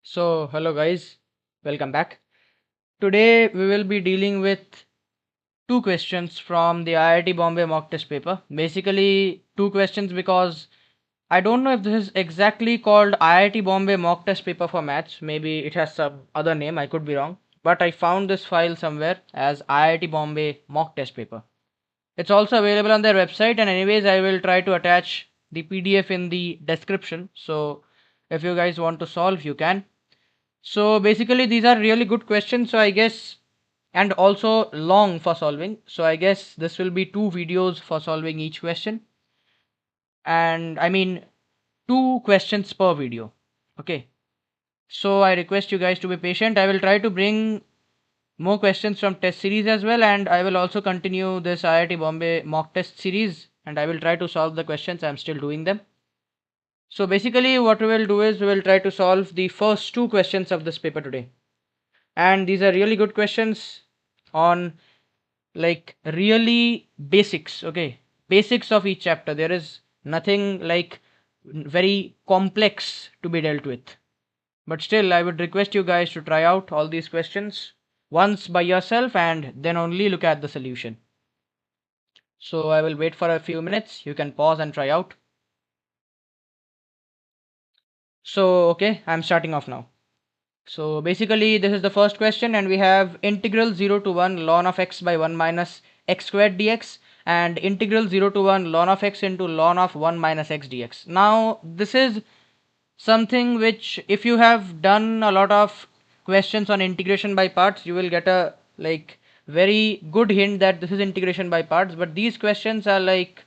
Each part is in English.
So, hello guys, welcome back. Today we will be dealing with two questions from the IIT Bombay mock test paper. Basically, two questions because I don't know if this is exactly called IIT Bombay mock test paper for maths. Maybe it has some other name, I could be wrong. But I found this file somewhere as IIT Bombay mock test paper. It's also available on their website, and anyways, I will try to attach the PDF in the description. So, if you guys want to solve, you can. So basically these are really good questions, so I guess, and also long for solving. So I guess this will be two videos for solving each question, and I mean two questions per video. Okay. So I request you guys to be patient. I will try to bring more questions from test series as well, and I will also continue this IIT Bombay mock test series, and I will try to solve the questions. I'm still doing them. So basically what we will do is we will try to solve the first two questions of this paper today. And these are really good questions on like really basics. Okay, basics of each chapter. There is nothing like very complex to be dealt with, but still I would request you guys to try out all these questions once by yourself and then only look at the solution. So I will wait for a few minutes. You can pause and try out. So okay, I'm starting off now. So basically this is the first question, and we have integral 0 to 1 ln of x by 1 minus x squared dx and integral 0 to 1 ln of x into ln of 1 minus x dx. Now this is something which, if you have done a lot of questions on integration by parts, you will get a like very good hint that this is integration by parts. But these questions are like,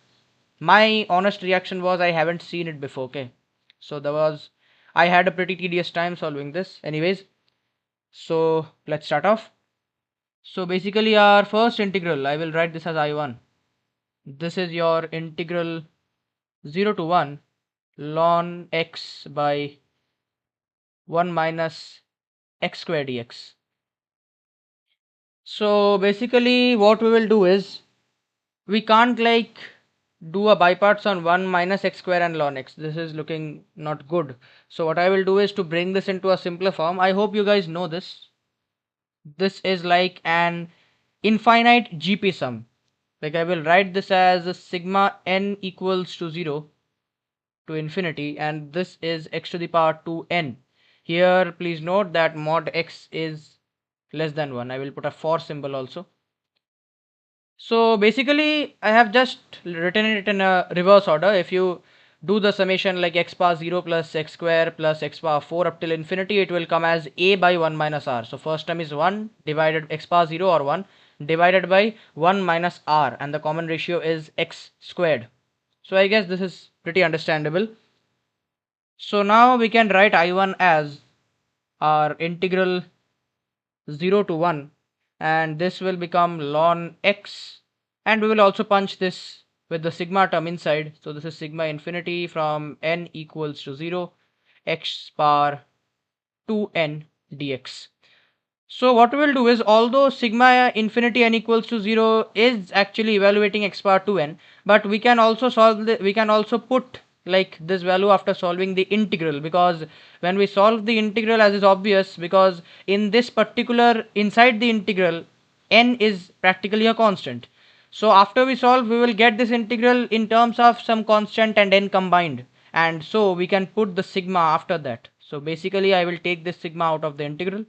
my honest reaction was I haven't seen it before. Okay, so there was, I had a pretty tedious time solving this. Anyways, so let's start off. So basically our first integral, I will write this as I1. This is your integral 0 to 1 ln x by 1 minus x squared dx. So basically what we will do is, we can't like do a by parts on 1 minus x square and ln x. This is looking not good. So what I will do is to bring this into a simpler form. I hope you guys know this. This is like an infinite GP sum. Like I will write this as a sigma n equals to 0 to infinity, and this is x to the power 2n. Here please note that mod x is less than 1. I will put a for symbol also. So basically I have just written it in a reverse order. If you do the summation like x power 0 plus x square plus x power 4 up till infinity, it will come as a by 1 minus r. So first term is 1 divided x power 0 or 1 divided by 1 minus r, and the common ratio is x squared. So I guess this is pretty understandable. So now we can write I1 as our integral 0 to 1, and this will become ln x, and we will also punch this with the sigma term inside. So this is sigma infinity from n equals to 0 x power 2n dx. So what we will do is, although sigma infinity n equals to 0 is actually evaluating x power 2n, but we can also solve we can also put like this value after solving the integral, because when we solve the integral, as is obvious, because in this particular inside the integral n is practically a constant. So after we solve, we will get this integral in terms of some constant and n combined, and so we can put the sigma after that. So basically I will take this sigma out of the integral.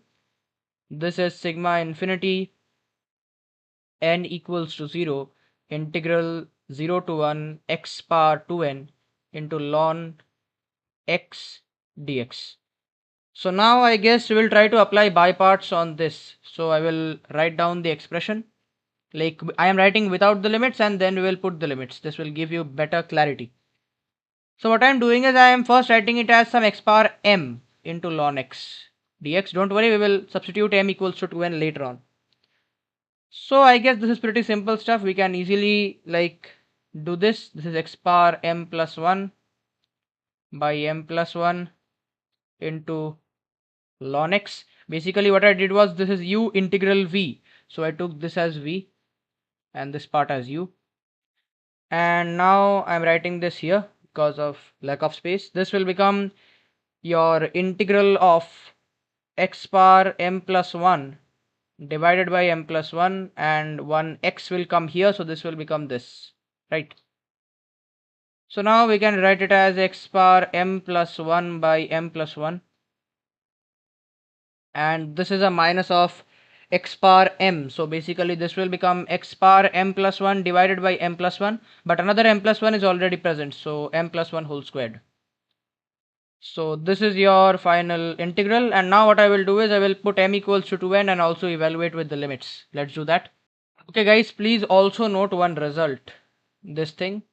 This is sigma infinity n equals to 0 integral 0 to 1 x power 2n into ln x dx. So now I guess we will try to apply by parts on this. So I will write down the expression. Like I am writing without the limits, and then we will put the limits. This will give you better clarity. So what I am doing is, I am first writing it as some x power m into ln x dx. Don't worry, we will substitute m equals to 2n later on. So I guess this is pretty simple stuff. We can easily like do this. This is x power m plus 1 by m plus 1 into ln x. Basically what I did was, this is u integral v. So I took this as v and this part as u. And now I'm writing this here because of lack of space. This will become your integral of x power m plus 1 divided by m plus 1, and 1 x will come here, so this will become this, right? So now we can write it as x power m plus 1 by m plus 1, and this is a minus of x power m, so basically this will become x power m plus 1 divided by m plus 1, but another m plus 1 is already present, so m plus 1 whole squared. So this is your final integral, and now what I will do is I will put m equals to 2n and also evaluate with the limits. Let's do that. Okay guys, please also note one result. This thing,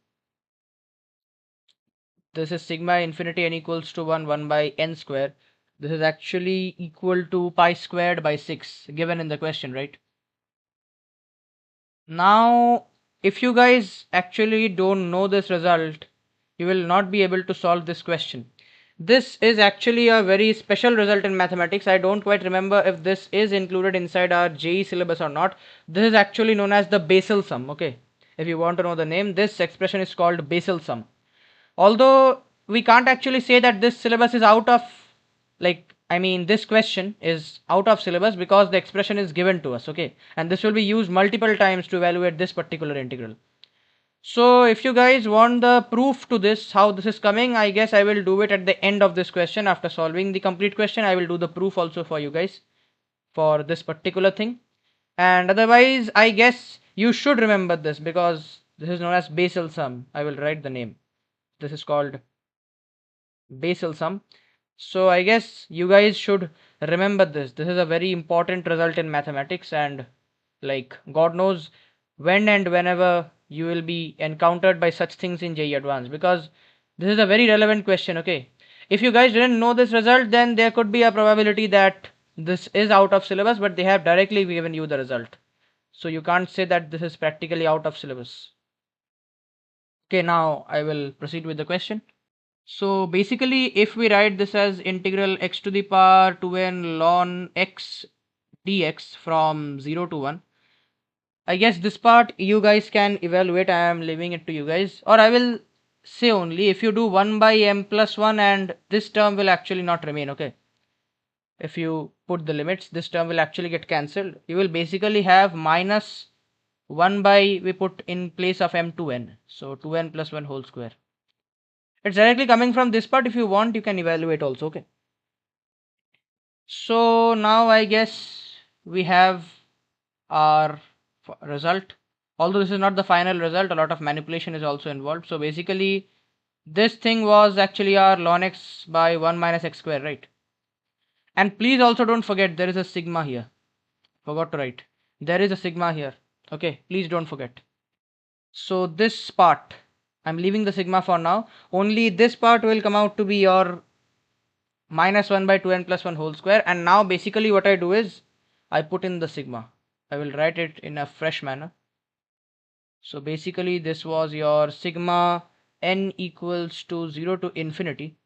this is sigma infinity n equals to 1 by n square. This is actually equal to pi squared by 6 given in the question, right? Now, if you guys actually don't know this result, you will not be able to solve this question. This is actually a very special result in mathematics. I don't quite remember if this is included inside our JEE syllabus or not. This is actually known as the Basel sum. Okay, if you want to know the name, this expression is called Basel sum. Although we can't actually say that this syllabus is out of, like, I mean this question is out of syllabus because the expression is given to us, okay, and this will be used multiple times to evaluate this particular integral. So if you guys want the proof to this, how this is coming, I guess I will do it at the end of this question. After solving the complete question, I will do the proof also for you guys for this particular thing. And otherwise, I guess you should remember this because this is known as Basel sum. I will write the name. This is called Basel sum. So I guess you guys should remember this. This is a very important result in mathematics, and like God knows when and whenever you will be encountered by such things in JEE Advanced, because this is a very relevant question. Okay, if you guys didn't know this result, then there could be a probability that this is out of syllabus, but they have directly given you the result. So you can't say that this is practically out of syllabus. Okay, now I will proceed with the question. So basically, if we write this as integral x to the power 2n ln x dx from 0 to 1, I guess this part you guys can evaluate. I am leaving it to you guys, or I will say only if you do 1 by m plus 1, and this term will actually not remain, okay? If you put the limits, this term will actually get cancelled. You will basically have minus 1 by, we put in place of m 2n, so 2n plus 1 whole square. It's directly coming from this part. If you want, you can evaluate also, okay? So now I guess we have our result. Although this is not the final result, a lot of manipulation is also involved. So basically, this thing was actually our ln x by 1 minus x square, right? And please also don't forget there is a sigma here. Forgot to write. There is a sigma here. Okay, please don't forget. So this part, I'm leaving the sigma for now. Only this part will come out to be your minus 1 by 2n plus 1 whole square. And now basically what I do is I put in the sigma. I will write it in a fresh manner. So basically this was your sigma n equals to 0 to infinity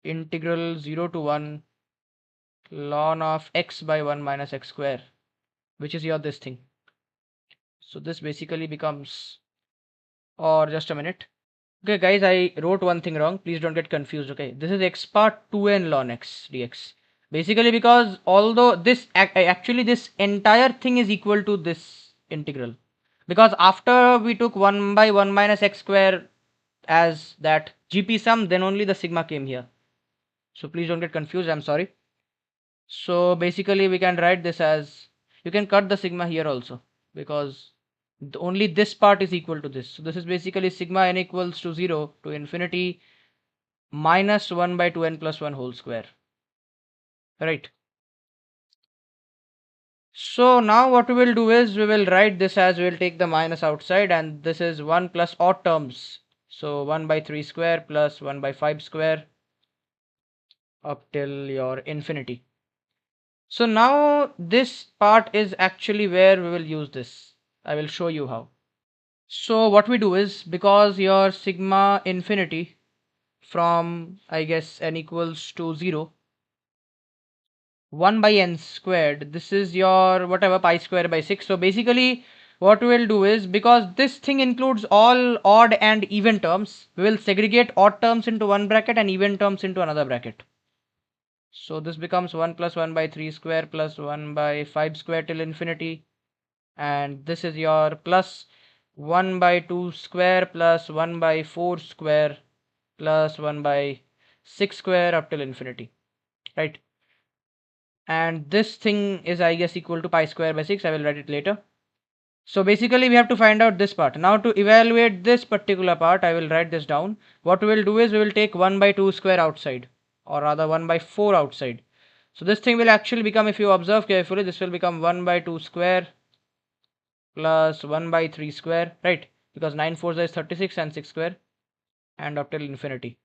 integral 0 to 1 ln of x by 1 minus x square, which is your this thing. So this basically becomes, or just a minute. Okay guys, I wrote one thing wrong. Please don't get confused. Okay, this is x power 2n ln x dx. Basically because although this actually this entire thing is equal to this integral, because after we took 1 by 1 minus x square as that GP sum, then only the sigma came here. So please don't get confused. I'm sorry. So basically we can write this as, you can cut the sigma here also, because only this part is equal to this. So this is basically sigma n equals to 0 to infinity minus 1 by 2n plus 1 whole square, right? So now what we will do is we will write this as, we will take the minus outside, and this is 1 plus odd terms. So 1 by 3 square plus 1 by 5 square up till your infinity. So now this part is actually where we will use this. I will show you how. So what we do is, because your sigma infinity from, I guess, n equals to 0, 1 by n squared, this is your whatever pi square by 6. So basically what we will do is, because this thing includes all odd and even terms, we will segregate odd terms into one bracket and even terms into another bracket. So this becomes 1 plus 1 by 3 square plus 1 by 5 square till infinity. And this is your plus 1 by 2 square plus 1 by 4 square plus 1 by 6 square up till infinity, right? And this thing is, I guess, equal to pi square by 6. I will write it later. So basically we have to find out this part. Now to evaluate this particular part, I will write this down. What we will do is we will take 1 by 2 square outside, or rather 1 by 4 outside. So this thing will actually become, if you observe carefully, this will become 1 by 2 square plus 1 by 3 square, right? Because 9 fours is 36 and 6 square and up till infinity.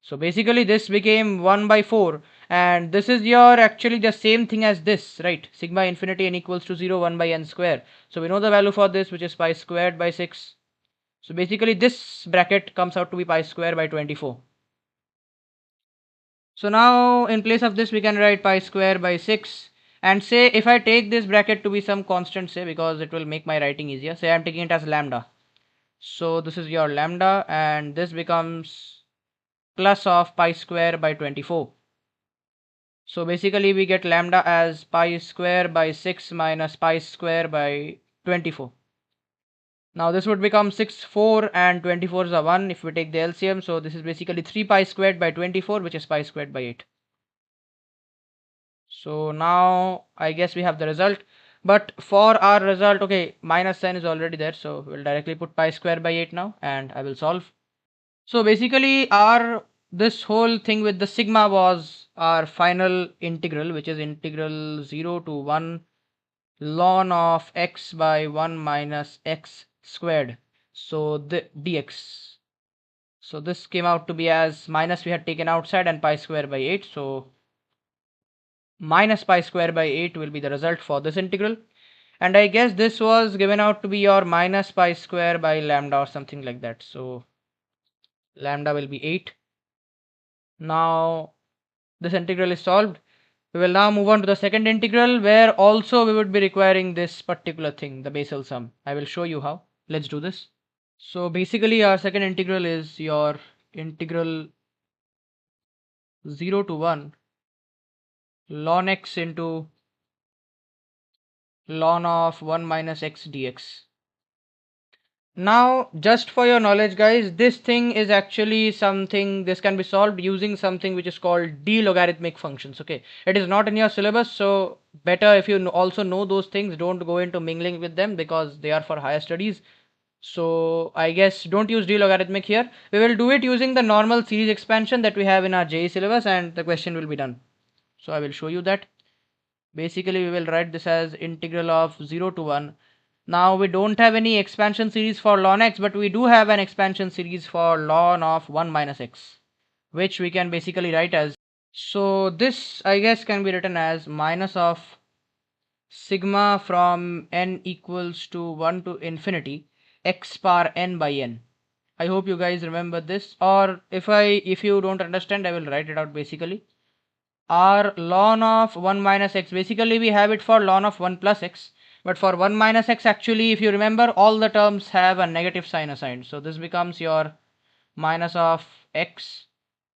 So basically this became 1 by 4, and this is your actually the same thing as this, right? Sigma infinity n equals to 0, 1 by n square. So we know the value for this, which is pi squared by 6. So basically this bracket comes out to be pi square by 24. So now in place of this we can write pi square by 6, and say if I take this bracket to be some constant, say, because it will make my writing easier, say I'm taking it as lambda. So this is your lambda, and this becomes plus of pi square by 24. So basically we get lambda as pi square by 6 minus pi square by 24. Now this would become 6, 4 and 24 is a 1 if we take the LCM. So this is basically 3 pi squared by 24, which is pi squared by 8. So now I guess we have the result. But for our result, okay, minus sign is already there. So we'll directly put pi squared by 8 now, and I will solve. So basically our this whole thing with the sigma was our final integral, which is integral 0 to 1 ln of x by 1 minus x squared. So the dx. So this came out to be as minus we had taken outside and pi square by 8. So minus pi square by 8 will be the result for this integral. And I guess this was given out to be your minus pi square by lambda or something like that. So lambda will be 8. Now this integral is solved. We will now move on to the second integral, where also we would be requiring this particular thing, the Basel sum. I will show you how. Let's do this. So basically our second integral is your integral 0 to 1 ln x into ln of 1 minus x dx. Now just for your knowledge guys, this thing is actually something, this can be solved using something which is called d-logarithmic functions. Okay, it is not in your syllabus, so better if you also know those things, don't go into mingling with them because they are for higher studies. So I guess don't use d-logarithmic here. We will do it using the normal series expansion that we have in our JE syllabus, and the question will be done. So I will show you that. Basically we will write this as integral of 0 to 1. Now we don't have any expansion series for ln x, but we do have an expansion series for ln of 1 minus x, which we can basically write as, so this I guess can be written as minus of sigma from n equals to 1 to infinity x power n by n. I hope you guys remember this, or if you don't understand, I will write it out. Basically our ln of 1 minus x, basically we have it for ln of 1 plus x, but for 1 minus x, actually if you remember, all the terms have a negative sign assigned. So this becomes your minus of x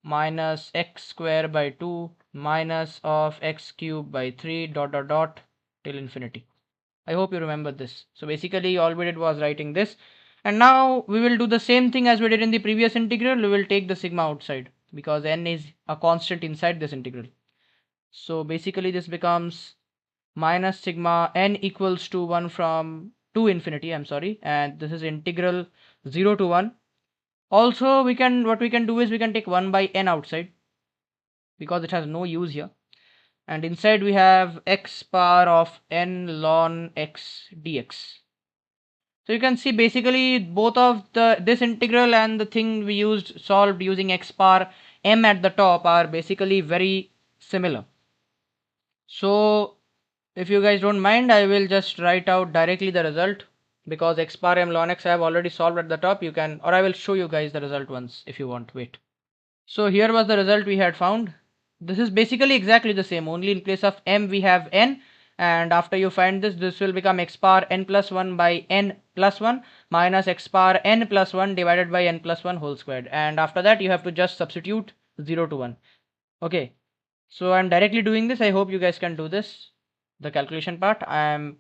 minus x square by 2 minus of x cube by 3 dot dot dot till infinity. I hope you remember this. So basically all we did was writing this, and now we will do the same thing as we did in the previous integral. We will take the sigma outside because n is a constant inside this integral. So basically this becomes minus sigma n equals to 1 from to infinity, I'm sorry, and this is integral 0 to 1. Also what we can do is we can take 1 by n outside because it has no use here, and inside we have x power of n ln x dx. So you can see basically both of this integral and the thing we used solved using x power m at the top are basically very similar. So if you guys don't mind, I will just write out directly the result, because x power m ln x I have already solved at the top. You can, or I will show you guys the result once if you want. Wait. So here was the result we had found. This is basically exactly the same, only in place of m we have n, and after you find this will become x power n plus 1 by n plus 1 minus x power n plus 1 divided by n plus 1 whole squared, and after that you have to just substitute 0 to 1. Okay. So I'm directly doing this. I hope you guys can do this. The calculation part, I am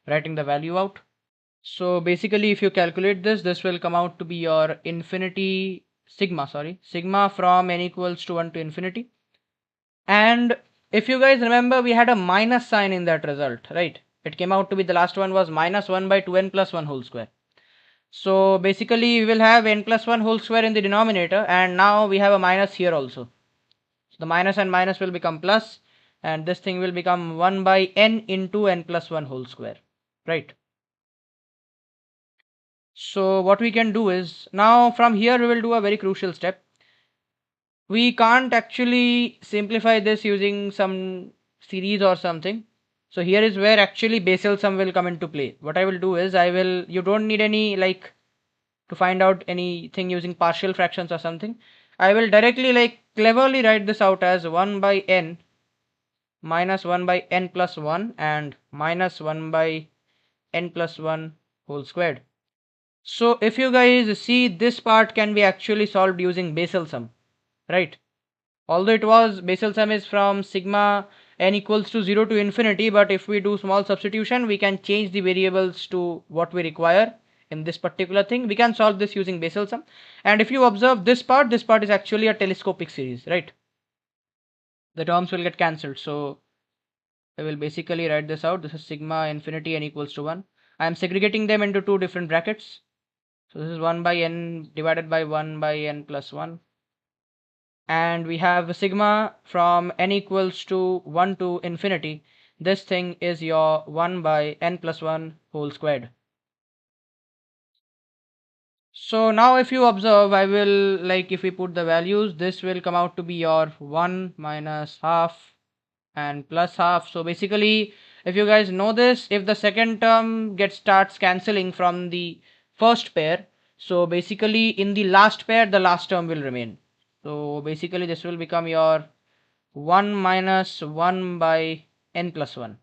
writing the value out. So basically, if you calculate this, this will come out to be your infinity sigma, sorry, sigma from n equals to 1 to infinity. And if you guys remember, we had a minus sign in that result, right? It came out to be, the last one was minus 1 by 2n plus 1 whole square. So basically, we will have n plus 1 whole square in the denominator, and now we have a minus here also. So the minus and minus will become plus, and this thing will become 1 by n into n plus 1 whole square, right? So what we can do is, now from here we will do a very crucial step. We can't actually simplify this using some series or something. So here is where actually Basel sum will come into play. What I will do is, you don't need any like to find out anything using partial fractions or something. I will directly like cleverly write this out as 1 by n minus 1 by n plus 1 and minus 1 by n plus 1 whole squared. So if you guys see, this part can be actually solved using Basel sum, right? Although it was Basel sum is from sigma n equals to 0 to infinity, but if we do small substitution, we can change the variables to what we require in this particular thing. We can solve this using Basel sum. And if you observe this part is actually a telescopic series, right? The terms will get cancelled. So I will basically write this out. This is sigma infinity n equals to 1. I am segregating them into two different brackets. So this is 1 by n divided by 1 by n plus 1. And we have sigma from n equals to 1 to infinity. This thing is your 1 by n plus 1 whole squared. So now if you observe, I will like, if we put the values, this will come out to be your 1 minus half and plus half. So basically, if you guys know this, if the second term starts cancelling from the first pair, so basically in the last pair the last term will remain. So basically this will become your 1 minus 1 by n plus 1.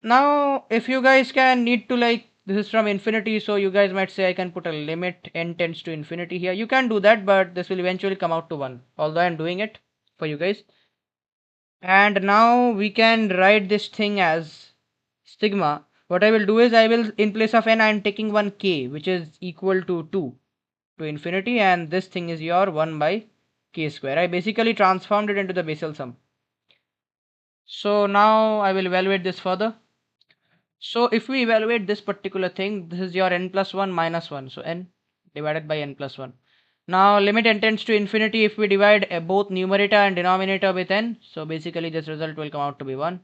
Now if you guys can need to like, this is from infinity, so you guys might say I can put a limit n tends to infinity here. You can do that, but this will eventually come out to 1, although I am doing it for you guys. And now we can write this thing as sigma. What I will do is, I will, in place of n, I am taking one k, which is equal to 2 to infinity, and this thing is your 1 by k square. I basically transformed it into the Basel sum. So now I will evaluate this further. So if we evaluate this particular thing, this is your n plus 1 minus 1. So n divided by n plus 1. Now limit n tends to infinity. If we divide both numerator and denominator with n, so basically this result will come out to be 1.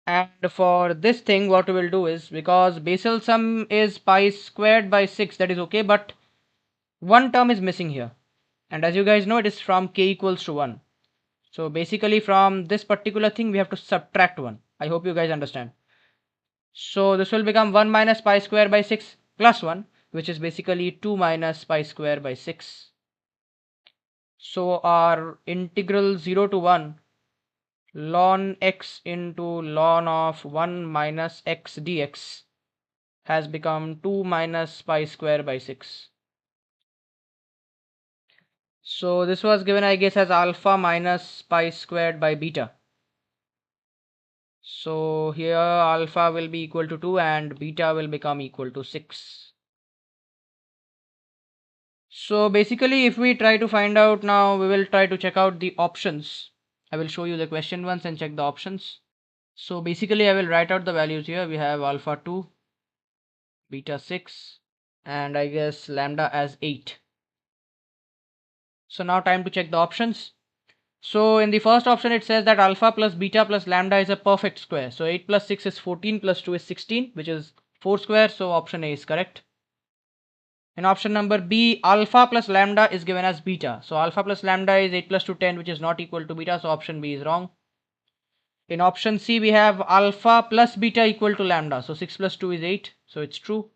And for this thing, what we will do is, because Basel sum is pi squared by 6, that is okay, but one term is missing here. And as you guys know, it is from k equals to 1. So basically from this particular thing, we have to subtract 1. I hope you guys understand. So this will become 1 minus pi square by 6 plus 1, which is basically 2 minus pi square by 6. So our integral 0 to 1 ln x into ln of 1 minus x dx has become 2 minus pi square by 6. So this was given, I guess, as alpha minus pi squared by beta. So here alpha will be equal to 2 and beta will become equal to 6. So basically, if we try to find out now, we will try to check out the options. I will show you the question once and check the options. So basically, I will write out the values here. We have alpha 2, beta 6, and I guess lambda as 8. So now time to check the options. So in the first option, it says that alpha plus beta plus lambda is a perfect square. So 8 plus 6 is 14 plus 2 is 16, which is 4 square. So option A is correct. In option number B, alpha plus lambda is given as beta. So alpha plus lambda is 8 plus 2 10, which is not equal to beta. So option B is wrong. In option C, we have alpha plus beta equal to lambda. So 6 plus 2 is 8. So it's true.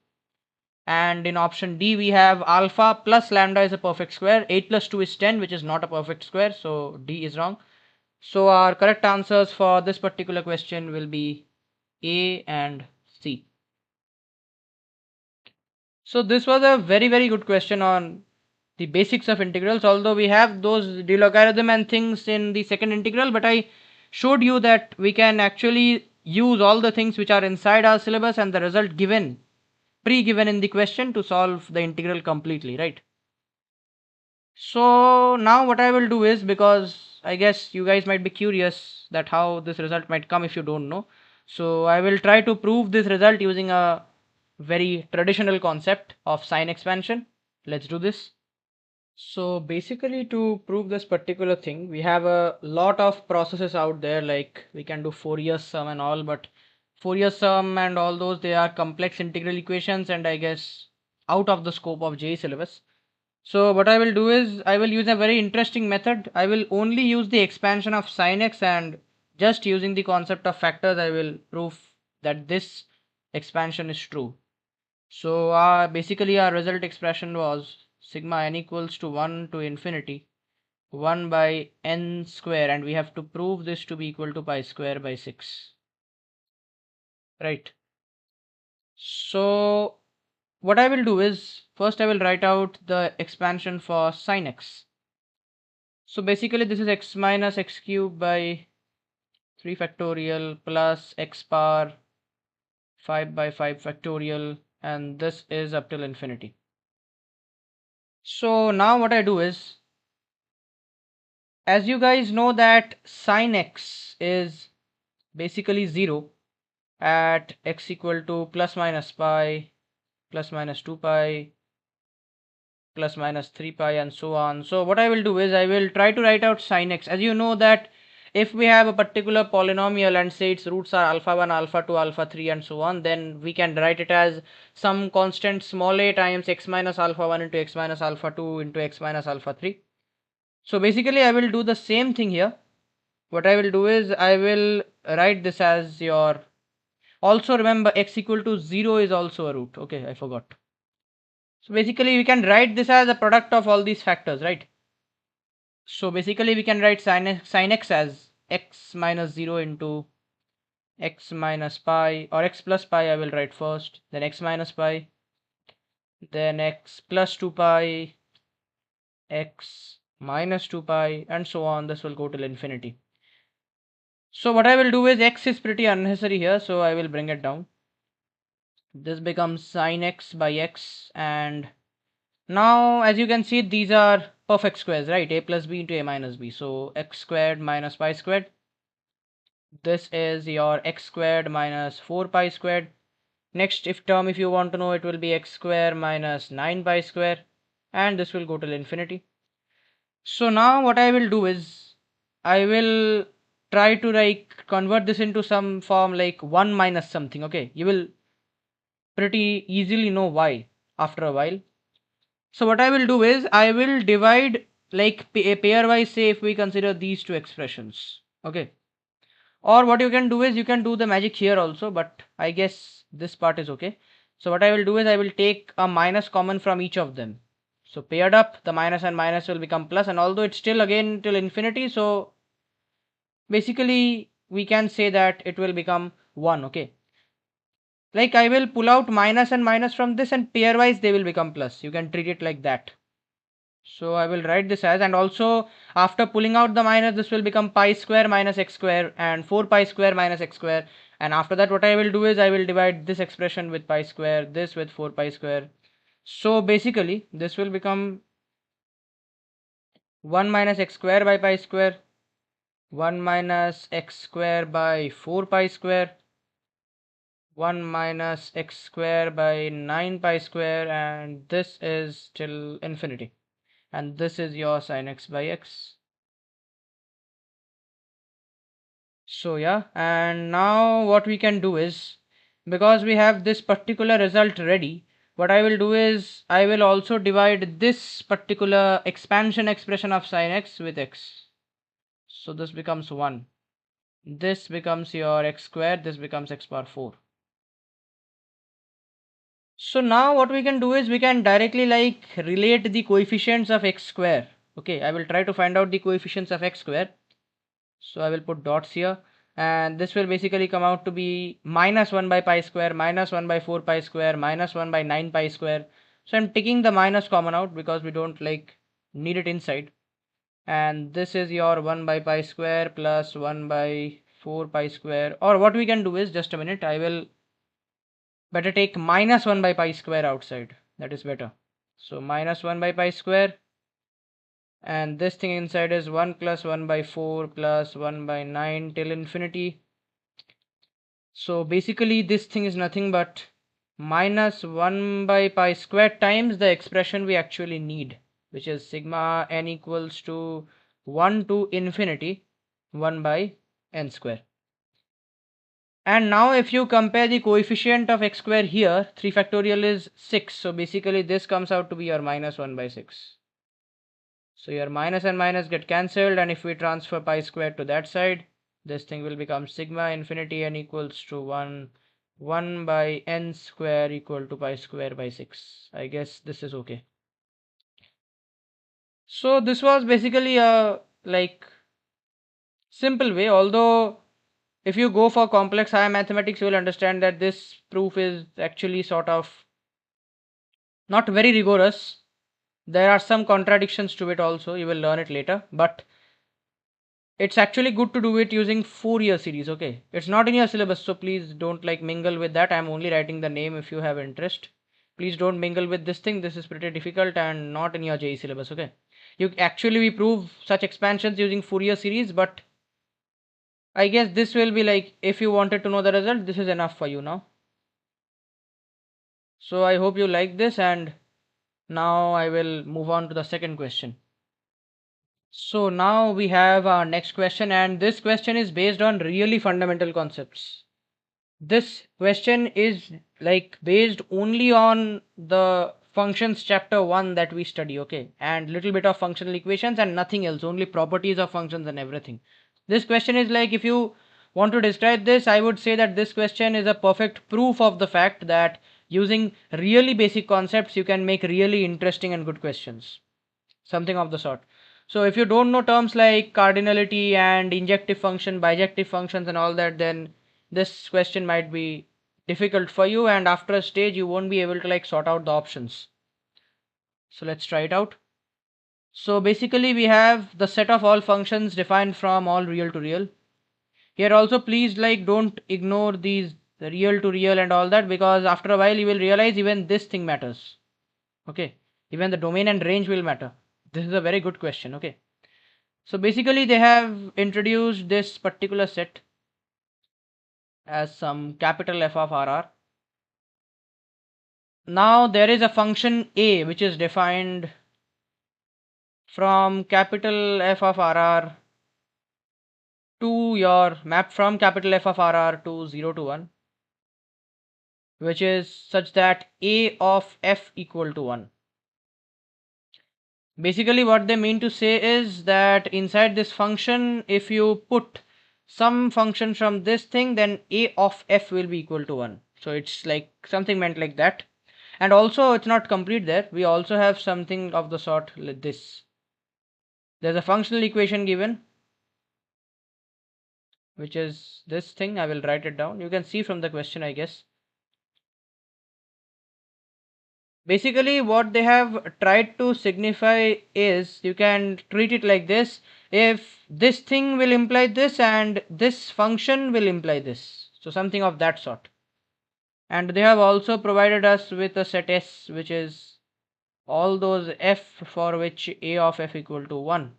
And in option D, we have alpha plus lambda is a perfect square. 8 plus 2 is 10, which is not a perfect square. So D is wrong. So our correct answers for this particular question will be A and C. So this was a very, very good question on the basics of integrals, although we have those logarithm and things in the second integral, but I showed you that we can actually use all the things which are inside our syllabus and the result given, pre-given in the question to solve the integral completely, right? So now what I will do is, because I guess you guys might be curious that how this result might come if you don't know. So I will try to prove this result using a very traditional concept of sign expansion. Let's do this. So basically to prove this particular thing, we have a lot of processes out there, like we can do Fourier sum and all, but Fourier sum and all those, they are complex integral equations and I guess out of the scope of JEE syllabus. So what I will do is I will use a very interesting method. I will only use the expansion of sin x, and just using the concept of factors I will prove that this expansion is true. So basically our result expression was sigma n equals to 1 to infinity 1 by n square, and we have to prove this to be equal to pi square by 6. Right. So what I will do is first I will write out the expansion for sin x. So basically this is x minus x cube by 3 factorial plus x power 5 by 5 factorial, and this is up till infinity. So now what I do is, as you guys know that sin x is basically 0 at x equal to plus minus pi, plus minus 2 pi, plus minus 3 pi, and so on. So what I will do is I will try to write out sin x. As you know that if we have a particular polynomial and say its roots are alpha 1, alpha 2, alpha 3 and so on, then we can write it as some constant small a times x minus alpha 1 into x minus alpha 2 into x minus alpha 3. So basically I will do the same thing here. What I will do is I will write this as your, also remember x equal to 0 is also a root. Okay, I forgot. So basically we can write this as a product of all these factors, right? So basically we can write sin x as x minus 0 into x minus pi, or x plus pi I will write first, then x minus pi, then x plus 2 pi, x minus 2 pi, and so on. This will go till infinity. So what I will do is, x is pretty unnecessary here, so I will bring it down. This becomes sin x by x, and now as you can see these are perfect squares, right? A plus b into a minus b. So x squared minus pi squared. This is your x squared minus 4 pi squared. Next if term, if you want to know, it will be x square minus 9 pi square, and this will go till infinity. So now what I will do is I will try to like convert this into some form like 1 minus something. Okay, you will pretty easily know why after a while. So what I will do is I will divide like pairwise, say if we consider these two expressions. Okay. Or what you can do is you can do the magic here also, but I guess this part is okay. So what I will do is I will take a minus common from each of them. So paired up, the minus and minus will become plus, and although it's still again till infinity, so basically we can say that it will become 1. Okay. Like I will pull out minus and minus from this, and pairwise they will become plus. You can treat it like that. So I will write this as, and also after pulling out the minus, this will become pi square minus x square and 4 pi square minus x square. And after that what I will do is I will divide this expression with pi square, this with 4 pi square. So basically this will become 1 minus x square by pi square, 1 minus x square by 4 pi square, 1 minus x square by 9 pi square, and this is till infinity. And this is your sin x by x. So yeah, and now what we can do is, because we have this particular result ready, what I will do is I will also divide this particular expansion expression of sin x with x. So this becomes 1. This becomes your x squared, this becomes x power 4. So now what we can do is we can directly like relate the coefficients of x square. Okay, I will try to find out the coefficients of x square. So I will put dots here, and this will basically come out to be minus 1 by pi square, minus 1 by 4 pi square, minus 1 by 9 pi square, So I'm taking the minus common out because we don't like need it inside. And this is your 1 by pi square plus 1 by 4 pi square. Or what we can do is, just a minute, I will better take minus 1 by pi square outside. That is better. So minus 1 by pi square, and this thing inside is 1 plus 1 by 4 plus 1 by 9 till infinity. So basically this thing is nothing but minus 1 by pi square times the expression we actually need, which is sigma n equals to 1 to infinity 1 by n square. And now if you compare the coefficient of x square here, 3 factorial is 6. So basically this comes out to be your minus 1 by 6. So your minus and minus get cancelled, and if we transfer pi square to that side, this thing will become sigma infinity n equals to 1 by n square equal to pi square by 6. I guess this is okay. So this was basically a like simple way, although if you go for complex higher mathematics, you will understand that this proof is actually sort of not very rigorous. There are some contradictions to it also, you will learn it later, but it's actually good to do it using Fourier series. Okay, it's not in your syllabus, so please don't like mingle with that. I'm only writing the name. If you have interest, please don't mingle with this thing. This is pretty difficult and not in your JE syllabus. Okay, you actually we prove such expansions using Fourier series, but I guess this will be like, if you wanted to know the result, this is enough for you now. So I hope you like this, and now I will move on to the second question. So now we have our next question, and this question is based on really fundamental concepts. This question is like based only on the functions chapter 1 that we study, okay, and little bit of functional equations and nothing else, only properties of functions and everything. This question is like, if you want to describe this, I would say that this question is a perfect proof of the fact that using really basic concepts you can make really interesting and good questions, something of the sort. So if you don't know terms like cardinality and injective function, bijective functions and all that, then this question might be difficult for you, and after a stage you won't be able to like sort out the options. So let's try it out. So basically we have the set of all functions defined from all real to real. Here also please like don't ignore these real to real and all that, because after a while you will realize even this thing matters. Okay, even the domain and range will matter. This is a very good question. Okay, so basically they have introduced this particular set as some capital F of RR. Now there is a function A which is defined from capital F of RR to your map from capital F of RR to 0 to 1, which is such that A of F equal to 1. Basically what they mean to say is that inside this function, if you put some function from this thing, then A of F will be equal to 1. So it's like something meant like that. And also it's not complete there. We also have something of the sort like this. There's a functional equation given, which is this thing. I will write it down. You can see from the question, I guess. Basically what they have tried to signify is, you can treat it like this: if this thing will imply this and this function will imply this, so something of that sort. And they have also provided us with a set S, which is all those f for which A of f equal to 1.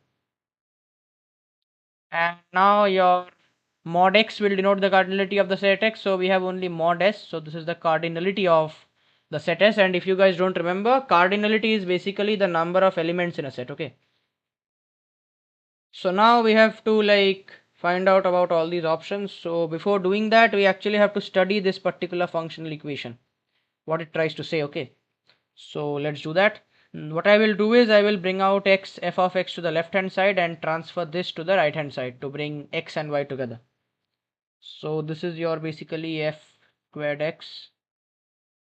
And now your mod x will denote the cardinality of the set x, so we have only mod s, so this is the cardinality of the set S. And if you guys don't remember, cardinality is basically the number of elements in a set. Okay, so now we have to like find out about all these options. So before doing that, we actually have to study this particular functional equation, what it tries to say. Okay, so let's do that. What I will do is I will bring out f of x to the left hand side and transfer this to the right hand side to bring x and y together. So this is your basically f squared x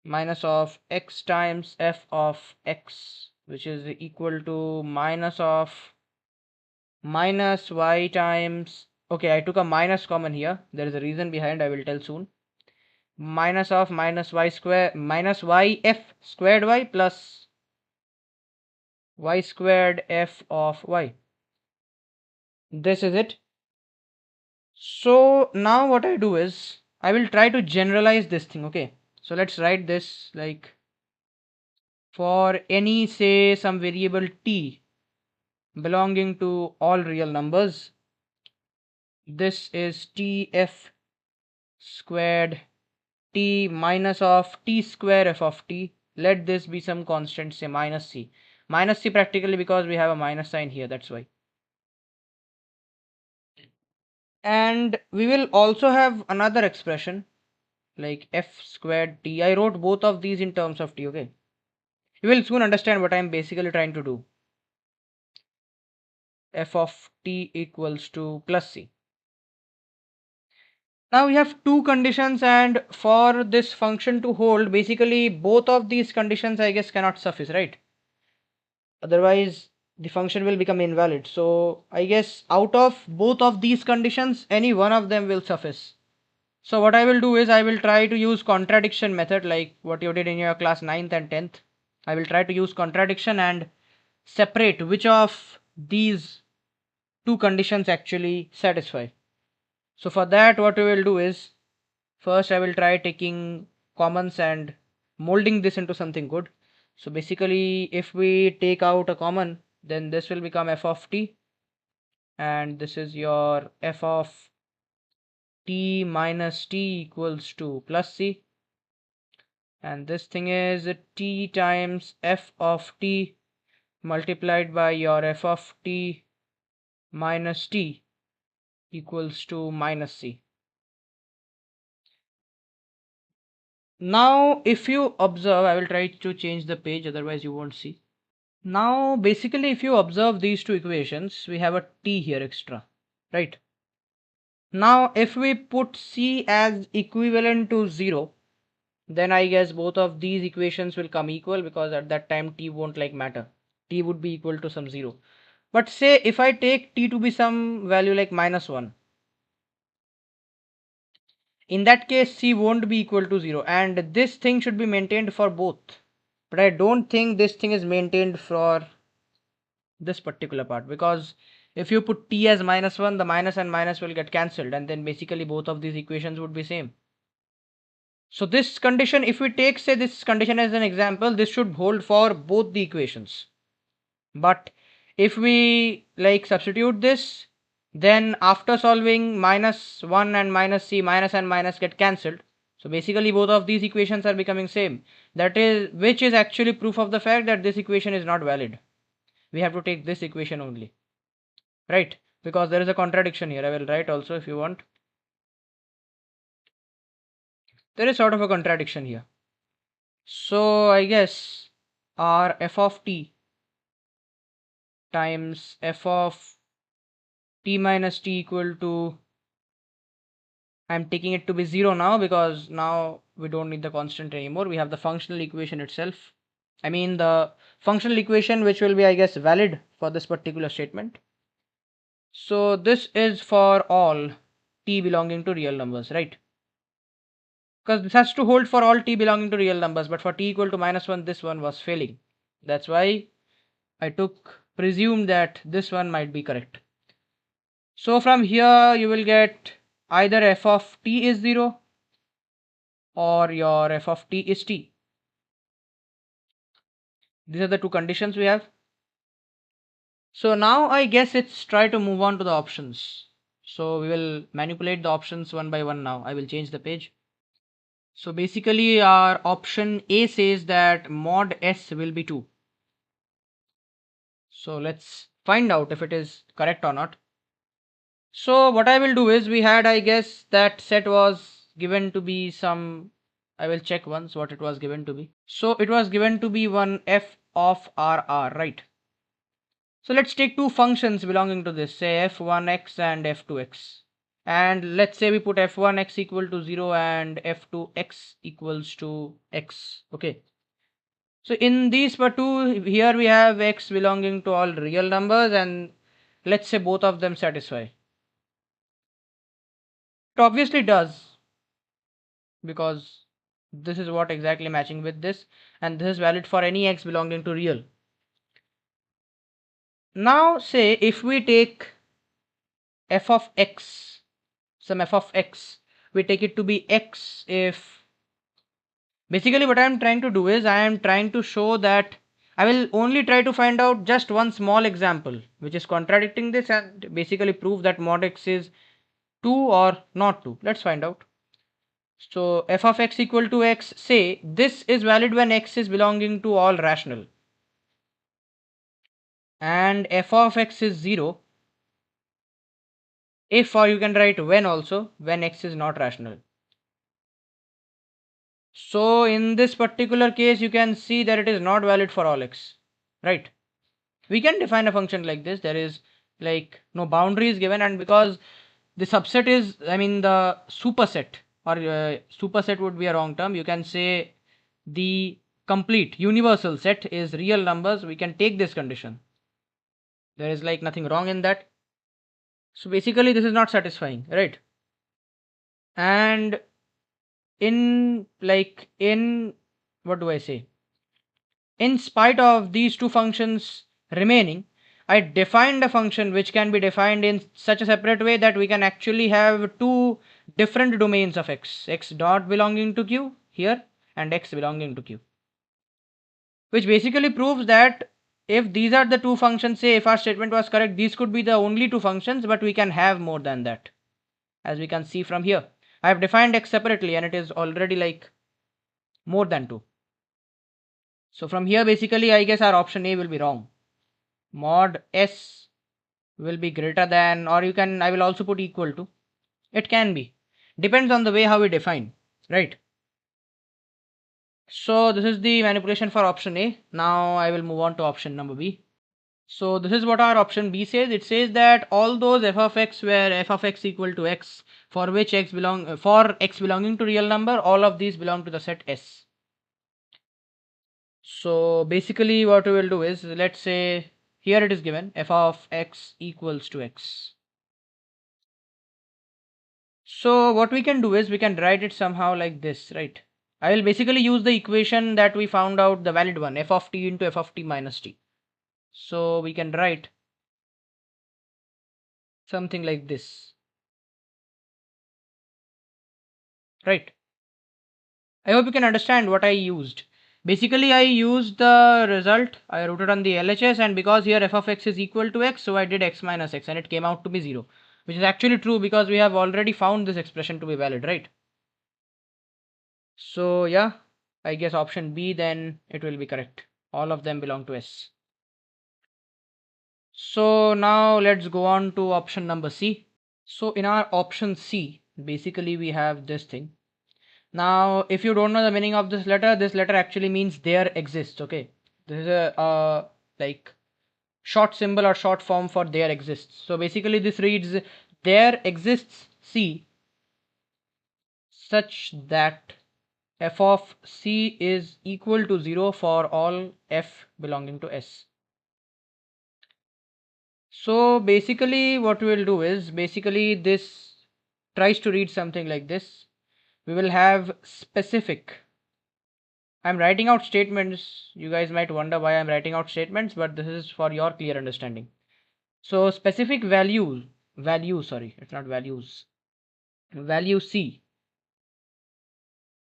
minus of x times f of x, which is equal to minus of minus y times, okay, I took a minus common here, there is a reason behind, I will tell soon, minus of minus y square minus y f squared y plus y squared f of y. This is it. So now what I do is I will try to generalize this thing. Okay, so let's write this like for any, say, some variable t belonging to all real numbers, this is tf squared t minus of t square f of t. Let this be some constant, say minus c. Minus c practically because we have a minus sign here, that's why. And we will also have another expression like f squared t. I wrote both of these in terms of t, okay? You will soon understand what I am basically trying to do. F of t equals to plus c. Now we have two conditions, and for this function to hold, basically both of these conditions I guess cannot suffice, right? Otherwise the function will become invalid. So I guess out of both of these conditions, any one of them will suffice. So what I will do is I will try to use contradiction method like what you did in your class 9th and 10th. I will try to use contradiction and separate which of these two conditions actually satisfy. So for that what we will do is first I will try taking commons and molding this into something good. So basically if we take out a common, then this will become f of t, and this is your f of t minus t equals to plus c, and this thing is t times f of t multiplied by your f of t minus t equals to minus c. Now if you observe, I will try to change the page, otherwise you won't see. Now basically if you observe these two equations, we have a t here extra, right? Now if we put c as equivalent to 0, then I guess both of these equations will come equal, because at that time t won't like matter. T would be equal to some 0. But say if I take t to be some value like minus 1, in that case c won't be equal to 0, and this thing should be maintained for both. But I don't think this thing is maintained for this particular part, because if you put t as minus 1, the minus and minus will get cancelled, and then basically both of these equations would be same. So this condition, if we take, say, this condition as an example, this should hold for both the equations. But if we like substitute this, then after solving minus 1 and minus c, minus and minus get cancelled. So basically both of these equations are becoming same. That is, which is actually proof of the fact that this equation is not valid. We have to take this equation only, right? Because there is a contradiction here. I will write also if you want. There is sort of a contradiction here. So I guess our f of t times f of t minus t equal to, I'm taking it to be 0 now, because now we don't need the constant anymore. We have the functional equation itself. I mean the functional equation which will be, I guess, valid for this particular statement. So this is for all t belonging to real numbers, right? Because this has to hold for all t belonging to real numbers, but for t equal to minus 1, this one was failing. That's why I presumed that this one might be correct. So from here you will get either f of t is 0 or your f of t is t. These are the two conditions we have. So now I guess it's try to move on to the options. So we will manipulate the options one by one now. I will change the page. So basically our option A says that mod s will be 2. So let's find out if it is correct or not. So what I will do is, we had, I guess, that set was given to be some, I will check once what it was given to be. So it was given to be one f of r, right? So let's take two functions belonging to this, say f1x and f2x. And let's say we put f1x equal to 0 and f2x equals to x. Okay. So in these two, here we have x belonging to all real numbers, and let's say both of them satisfy. It obviously does, because This is what exactly matching with this, and this is valid for any x belonging to real. Now say if we take f of x, some f of x, we take it to be x if, basically what I am trying to do is I am trying to show that I will only try to find out just one small example which is contradicting this and basically prove that mod x is 2 or not 2. Let's find out. So f of x equal to x, say this is valid when x is belonging to all rational, and f of x is 0 if, or you can write when also, when x is not rational. So in this particular case you can see that it is not valid for all x, right? We can define a function like this. There is like no boundaries given, and because the subset is, I mean the superset, or superset would be a wrong term, you can say the complete universal set is real numbers, we can take this condition. There is like nothing wrong in that. So basically this is not satisfying, right? And in what do I say, in spite of these two functions remaining, I defined a function which can be defined in such a separate way that we can actually have two different domains of x dot belonging to q here and x belonging to q, which basically proves that if these are the two functions, say if our statement was correct, these could be the only two functions, but we can have more than that. As we can see from here, I have defined x separately and it is already like more than 2. So from here basically I guess our option A will be wrong. Mod s will be greater than, or you can, I will also put equal to, it can be, depends on the way how we define, right? So this is the manipulation for option A. Now I will move on to option number B. So this is what our option B says. It says that all those f of x where f of x equal to x, for which x belong, for x belonging to real number, all of these belong to the set S. So basically what we will do is, let's say here it is given f of x equals to x. So what we can do is we can write it somehow like this, right? I will basically use the equation that we found out, the valid one, f of t into f of t minus t. So we can write something like this, right? I hope you can understand what I used. Basically, I used the result, I wrote it on the LHS, and because here f of x is equal to x, so I did x minus x and it came out to be 0, which is actually true because we have already found this expression to be valid, right? So yeah, I guess option B then it will be correct. All of them belong to S. So now let's go on to option number C. So in our option C, basically we have this thing. Now, if you don't know the meaning of this letter actually means there exists. Okay, this is a like short symbol or short form for there exists. So basically, this reads there exists C such that f of C is equal to 0 for all f belonging to S. So basically, what we will do is basically this tries to read something like this. We will have specific. I'm writing out statements. You guys might wonder why I'm writing out statements, but this is for your clear understanding. So specific sorry, it's not values, value C,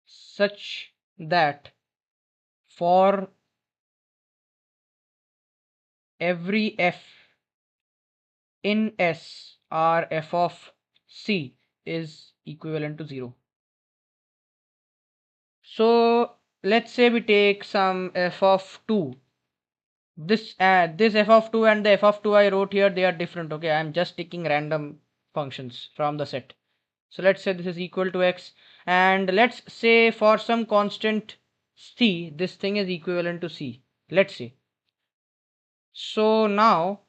such that for every f in S, our f of C is equivalent to 0. So let's say we take some f of 2. This f of 2 and the f of 2 I wrote here, they are different. Okay, I'm just taking random functions from the set. So let's say this is equal to x, and let's say for some constant c, this thing is equivalent to c, let's say. So now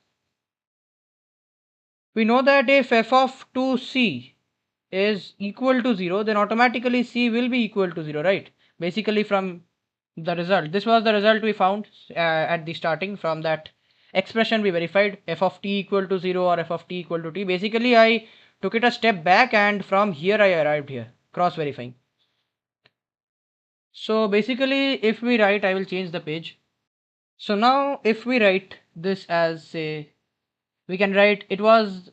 we know that if f of 2c is equal to 0, then automatically c will be equal to 0, right? Basically from the result, this was the result we found at the starting. From that expression we verified f of t equal to 0 or f of t equal to t. Basically I took it a step back and from here I arrived here, cross verifying. So basically, if we write, I will change the page. So now if we write this as, say, we can write it was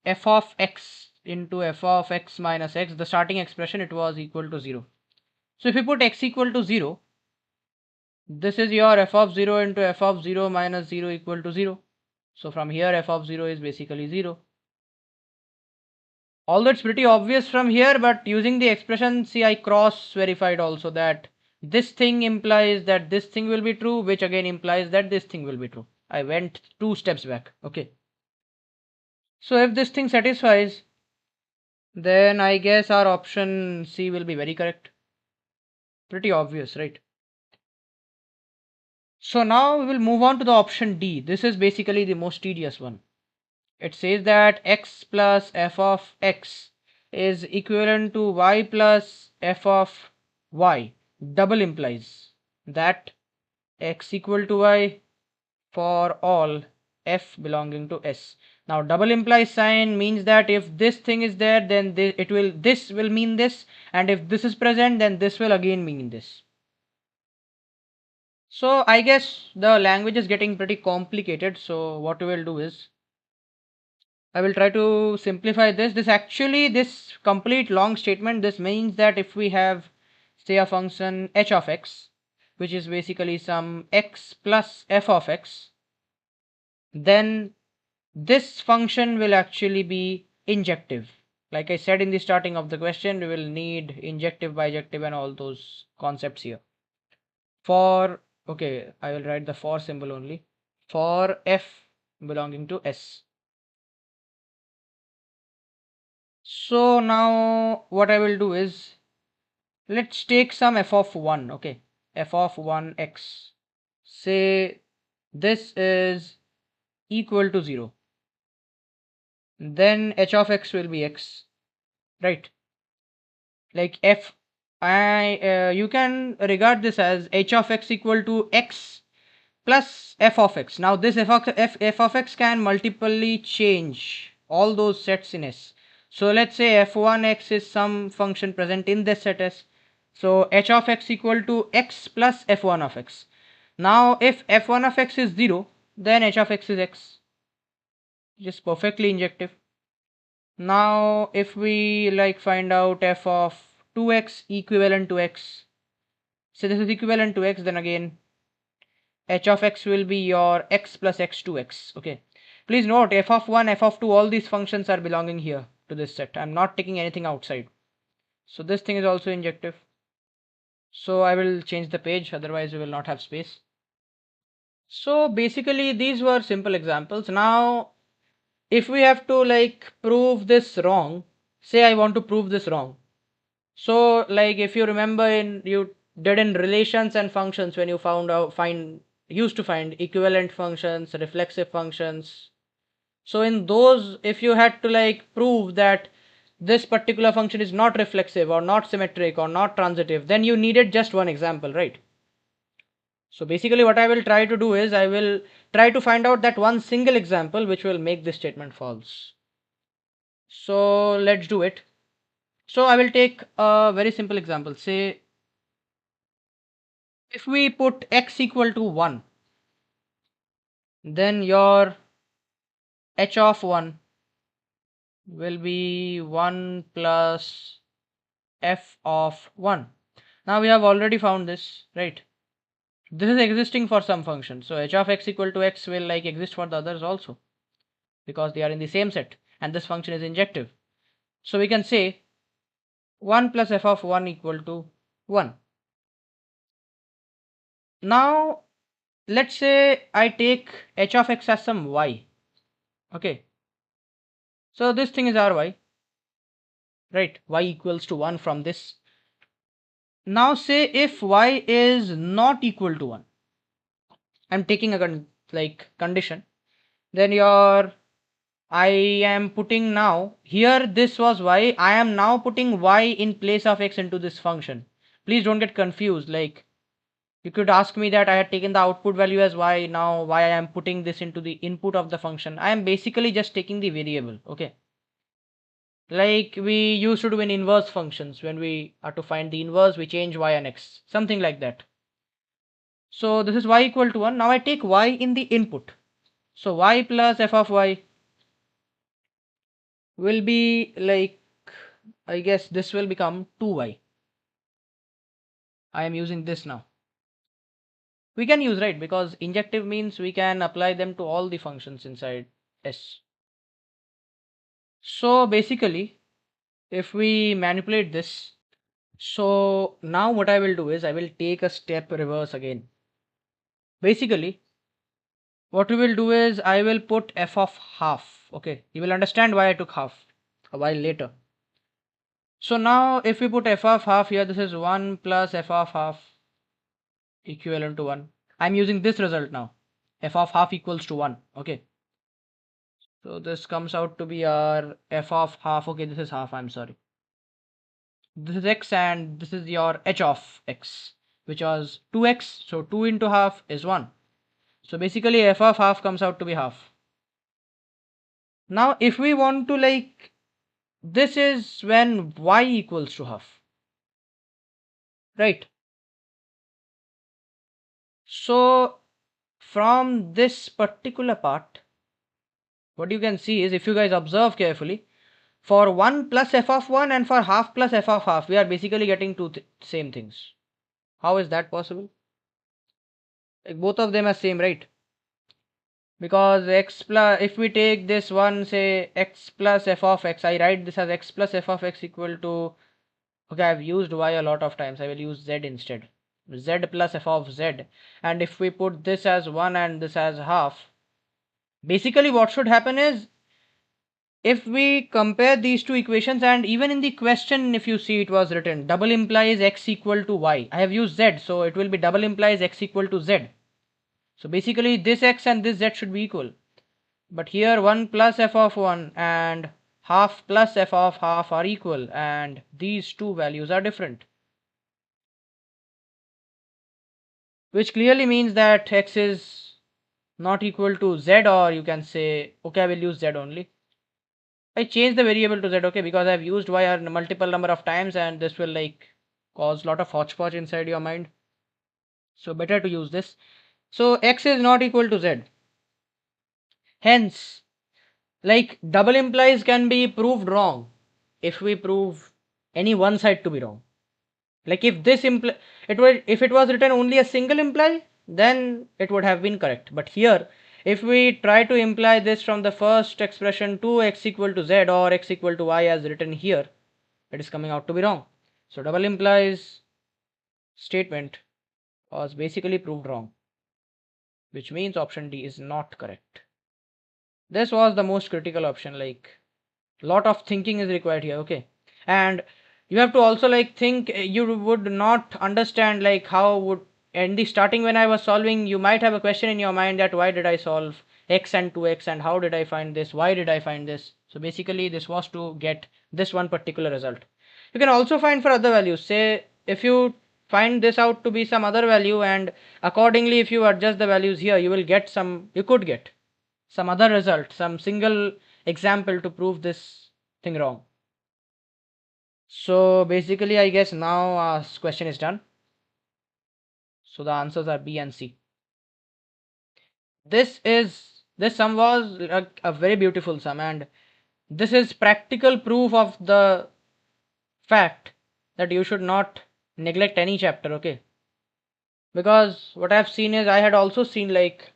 f of x into f of x minus x, the starting expression, it was equal to 0. So if you put x equal to 0, this is your f of 0 into f of 0 minus 0 equal to 0. So from here f of 0 is basically 0. Although it's pretty obvious from here, but using the expression, see, I cross verified also that this thing implies that this thing will be true, which again implies that this thing will be true. I went 2 steps back. Okay. So if this thing satisfies, then I guess our option C will be very correct. Pretty obvious, right? So now we will move on to the option D. This is basically the most tedious one. It says that x plus f of x is equivalent to y plus f of y. Double implies that x equal to y for all f belonging to S. Now double implies sign means that if this thing is there, then this will mean this, and if this is present, then this will again mean this. So I guess the language is getting pretty complicated. So what we will do is I will try to simplify this. This complete long statement, this means that if we have, say, a function h of x, which is basically some x plus f of x, then this function will actually be injective. Like I said in the starting of the question, we will need injective, bijective, and all those concepts here. For, okay, I will write the for symbol only. For f belonging to S. So now what I will do is, let's take some f of 1, okay, f of 1 x. Say this is equal to 0. Then h of x will be x, right? Like you can regard this as h of x equal to x plus f of x. Now this f of x can multiply change all those sets in S. So let's say f1x is some function present in this set S. So h of x equal to x plus f1 of x. Now if f1 of x is 0, then h of x is x. Just perfectly injective. Now if we like find out f of 2x equivalent to x, so this is equivalent to x, then again h of x will be your x plus x2x. Okay, please note f of 1, f of 2, all these functions are belonging here to this set. I'm not taking anything outside. So this thing is also injective. So I will change the page, otherwise we will not have space. So basically these were simple examples. Now if we have to like prove this wrong, say I want to prove this wrong. So like if you remember you did in relations and functions, when you used to find equivalent functions, reflexive functions. So in those, if you had to like prove that this particular function is not reflexive or not symmetric or not transitive, then you needed just one example, right? So basically what I will try to do is I will try to find out that one single example which will make this statement false. So let's do it. So I will take a very simple example. Say if we put x equal to 1, then your h of 1 will be 1 plus f of 1. Now we have already found this, right? This is existing for some function. So h of x equal to x will like exist for the others also, because they are in the same set and this function is injective. So we can say 1 plus f of 1 equal to 1. Now let's say I take h of x as some y. Okay, so this thing is our y, right? Y equals to 1 from this. Now say if y is not equal to 1, I'm taking a condition, then your I am putting now here, this was y, I am now putting y in place of x into this function. Please don't get confused. Like you could ask me that I had taken the output value as y, now why I am putting this into the input of the function. I am basically just taking the variable. Okay, Like we used to do in inverse functions. When we are to find the inverse, we change y and x, something like that. So this is y equal to 1. Now I take y in the input. So y plus f of y will be like, I guess this will become 2y. I am using this now. We can use, right, because injective means we can apply them to all the functions inside S. So basically, if we manipulate this, so now what I will do is I will take a step reverse again. Basically, what we will do is I will put f of half. Okay, you will understand why I took half a while later. So now if we put f of half here, this is 1 plus f of half equivalent to 1. I'm using this result now. F of half equals to 1. Okay. So this comes out to be our f of half. Okay, this is half. I'm sorry. This is x and this is your h of x, which was 2x. So 2 into half is 1. So basically f of half comes out to be half. Now if we want to like, this is when y equals to half. Right. So from this particular part, what you can see is, if you guys observe carefully, for 1 plus f of 1 and for half plus f of half, we are basically getting two same things. How is that possible? Like both of them are same, right? Because x plus, if we take this one, say x plus f of x, I write this as x plus f of x equal to, okay, I've used y a lot of times, I will use z instead. Z plus f of z. And if we put this as 1 and this as half, basically what should happen is, if we compare these two equations, and even in the question, if you see, it was written double implies x equal to y. I have used z, so it will be double implies x equal to z. So basically this x and this z should be equal. But here 1 plus f of 1 and half plus f of half are equal, and these two values are different. Which clearly means that x is not equal to z, or you can say, okay, I will use z only. I changed the variable to z, okay, because I've used y a multiple number of times and this will like cause lot of hodgepodge inside your mind. So better to use this. So x is not equal to z. Hence, like double implies can be proved wrong if we prove any one side to be wrong. Like if this imply, it would, if it was written only a single imply, then it would have been correct. But here, if we try to imply this from the first expression to x equal to z or x equal to y as written here, it is coming out to be wrong. So double implies statement was basically proved wrong, which means option D is not correct. This was the most critical option. Like lot of thinking is required here. Okay, and you have to also like think, you would not understand like how would, in the starting when I was solving, you might have a question in your mind that why did I solve x and 2x and how did I find this, why did I find this. So basically this was to get this one particular result. You can also find for other values. Say if you find this out to be some other value, and accordingly if you adjust the values here, you will get some, you could get some other result, some single example to prove this thing wrong. So basically I guess now our question is done. So the answers are B and C. This sum was a very beautiful sum, and this is practical proof of the fact that you should not neglect any chapter. Okay, because what I've seen is, I had also seen like,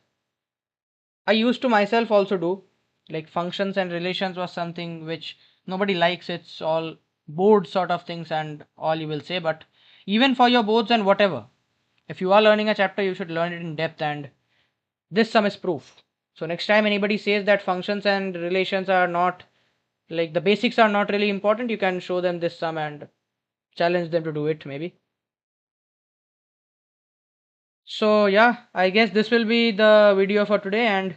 I used to myself also do, like functions and relations was something which nobody likes. It's all board sort of things and all you will say. But even for your boards and whatever, if you are learning a chapter, you should learn it in depth, and this sum is proof. So next time anybody says that functions and relations are not, like the basics are not really important, you can show them this sum and challenge them to do it maybe. So yeah, I guess this will be the video for today, and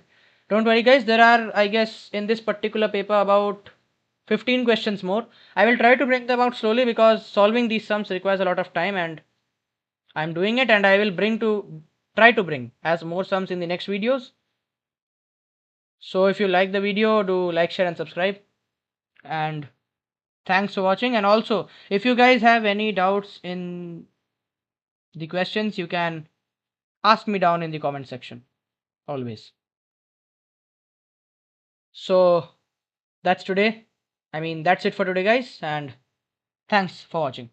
don't worry guys, there are, I guess, in this particular paper about 15 questions more. I will try to bring them out slowly because solving these sums requires a lot of time, and I'm doing it, and I will try to bring as more sums in the next videos. So if you like the video, do like, share and subscribe, and Thanks for watching. And also, if you guys have any doubts in the questions, you can ask me down in the comment section always. So that's today. I mean, that's it for today, guys. And thanks for watching.